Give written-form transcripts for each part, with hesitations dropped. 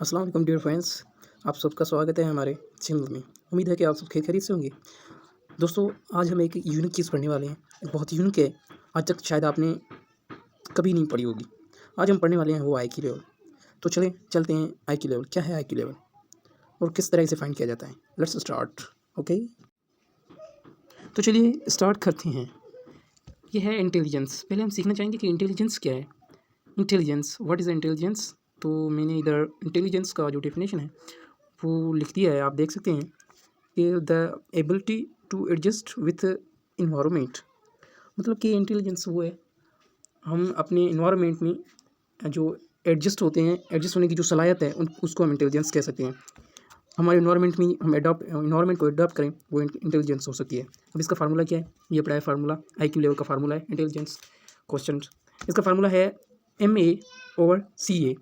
अस्सलाम वालेकुम dear friends, आप सबका स्वागत है हमारे चैनल में। उम्मीद है कि आप सब खैरियत से होंगे। दोस्तों, आज हम एक यूनिक चीज़ पढ़ने वाले हैं, बहुत यूनिक है, आज तक शायद आपने कभी नहीं पढ़ी होगी। आज हम पढ़ने वाले हैं वो आईक्यू लेवल। तो चलें चलते हैं आईक्यू लेवल। क्या है आईक्यू लेवल और किस तरह इसे फाइंड किया जाता है? Let's start. ओके, तो चलिए स्टार्ट करते हैं। ये है इंटेलिजेंस। पहले हम सीखना चाहेंगे कि इंटेलिजेंस क्या है। Intelligence, what is intelligence? तो मैंने इधर इंटेलिजेंस का जो डेफिनेशन है वो लिख दिया है, आप देख सकते हैं कि the ability to adjust with environment. मतलब कि इंटेलिजेंस वो है, हम अपने इन्वायरमेंट में जो एडजस्ट होते हैं, एडजस्ट होने की जो सलाहियत है उसको हम इंटेलिजेंस कह सकते हैं। हमारे इन्वायरमेंट में हम इन्वायरमेंट को अडॉप्ट करें, वो इंटेलिजेंस हो सकती है। अब इसका फार्मूला क्या है? ये पड़ा है फार्मूला, आईक्यू लेवल का फार्मूला है इंटेलिजेंस क्वेश्चन। इसका फार्मूला है MA/CA।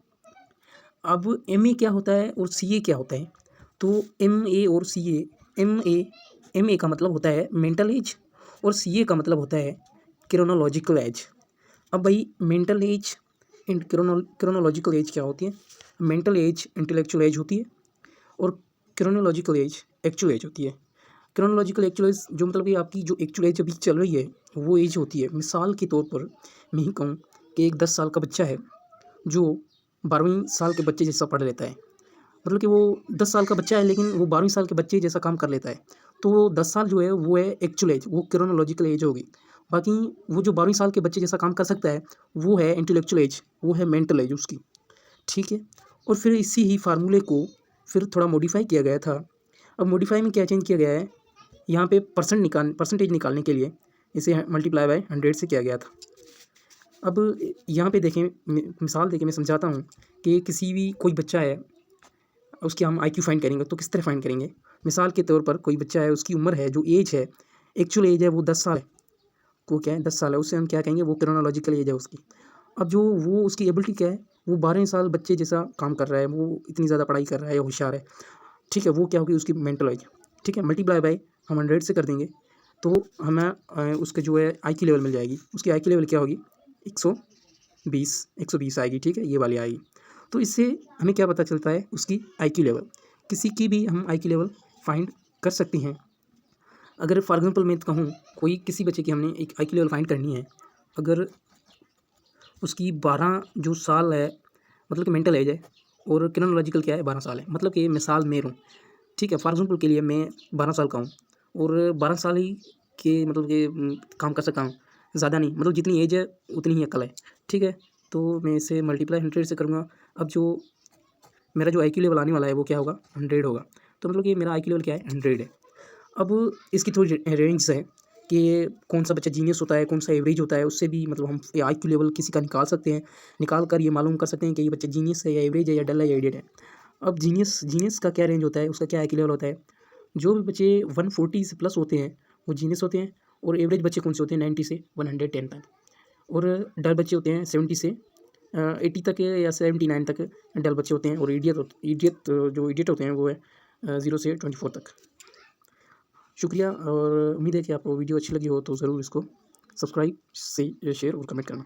अब MA क्या होता है और CA क्या होता है? तो MA और CA, MA का मतलब होता है मेंटल एज और CA का मतलब होता है क्रोनोलॉजिकल एज। अब भाई mental as and chronological age क्या होती है? मेंटल एज इंटेलेक्चुअल एज होती है और क्रोनोलॉजिकल एज एक्चुअल एज होती है। क्रोनोलॉजिकल एक्चुअल एज जो मतलब कि आपकी जो एक्चुअल एज अभी चल रही है वो एज होती है। मिसाल के तौर पर मैं ही कहूँ कि एक 10 साल का बच्चा है जो 12वीं साल के बच्चे जैसा पढ़ लेता है। मतलब कि वो 10 साल का बच्चा है लेकिन वो 12वीं साल के बच्चे जैसा काम कर लेता है। तो वो 10 साल जो है वो है एक्चुअल एज, वो क्रोनोलॉजिकल एज होगी। बाकी वो जो 12वीं साल के बच्चे जैसा काम कर सकता है वो है इंटेलेक्चुअल एज, वो है मेंटल एज उसकी। ठीक है। और फिर इसी ही फार्मूले को फिर थोड़ा मॉडिफाई किया गया था। अब मॉडिफाई में क्या चेंज किया गया है, यहाँ पे परसेंटेज निकालने के लिए इसे मल्टीप्लाई बाय 100 से किया गया था। अब यहाँ पे देखें, मिसाल देके मैं समझाता हूँ कि किसी भी कोई बच्चा है, उसकी हम आईक्यू फाइंड करेंगे तो किस तरह फाइंड करेंगे। मिसाल के तौर पर कोई बच्चा है, उसकी उम्र है, जो एज है, एक्चुअल एज है वो 10 साल है। वो क्या है 10 साल है, उससे हम क्या कहेंगे, वो क्रोनोलॉजिकल एज है उसकी। अब जो वो उसकी एबिलिटी क्या है, वो 12 साल बच्चे जैसा काम कर रहा है, वो इतनी ज़्यादा पढ़ाई कर रहा है, होशियार है। ठीक है, वो क्या होगी उसकी मेंटल एज। ठीक है, मल्टीप्लाई बाय हम 100 से कर देंगे तो हमें उसके जो है आईक्यू लेवल मिल जाएगी। उसकी आईक्यू लेवल क्या होगी? 120 आएगी। ठीक है, ये वाली आएगी। तो इससे हमें क्या पता चलता है, उसकी आईक्यू लेवल। किसी की भी हम आईक्यू लेवल फाइंड कर सकते हैं। अगर फॉर एग्जांपल मैं कहूँ, कोई किसी बच्चे की हमने एक आईक्यू लेवल फाइंड करनी है, अगर उसकी 12 जो साल है, मतलब कि मेंटल एज है, और क्रोनोलॉजिकल क्या है 12 साल है, मतलब कि मिसाल मैं हूँ। ठीक है, फॉर एग्जांपल के लिए मैं 12 साल का हूँ और 12 साल ही के मतलब कि काम कर सकता हूँ, ज़्यादा नहीं, मतलब जितनी एज है उतनी ही अक्ल है। ठीक है, तो मैं इसे मल्टीप्लाई 100 से करूँगा। अब जो मेरा जो आईक्यू लेवल आने वाला है वो क्या होगा? 100 होगा। तो मतलब कि मेरा आईक्यू लेवल क्या है? 100 है। अब इसकी थोड़ी रेंज है कि कौन सा बच्चा जीनियस होता है, कौन सा एवरेज होता है, उससे भी मतलब हम आईक्यू लेवल किसी का निकाल सकते हैं। निकाल कर ये मालूम कर सकते हैं कि ये बच्चा जीनियस है या एवरेज है या डल है या इडियट है। अब जीनियस का क्या रेंज होता है, उसका क्या आईक्यू लेवल होता है? जो भी बच्चे 140 से प्लस होते हैं वो जीनियस होते हैं, और एवरेज बच्चे कौन से होते हैं? 90 से 110 तक। और डल बच्चे होते हैं 70 से 80 तक या 79 तक डल बच्चे होते हैं। और जो इडियट होते हैं वो है 0 से 24 तक। शुक्रिया, और उम्मीद है कि आपको वीडियो अच्छी लगी हो तो ज़रूर इसको सब्सक्राइब से शेयर और कमेंट करना।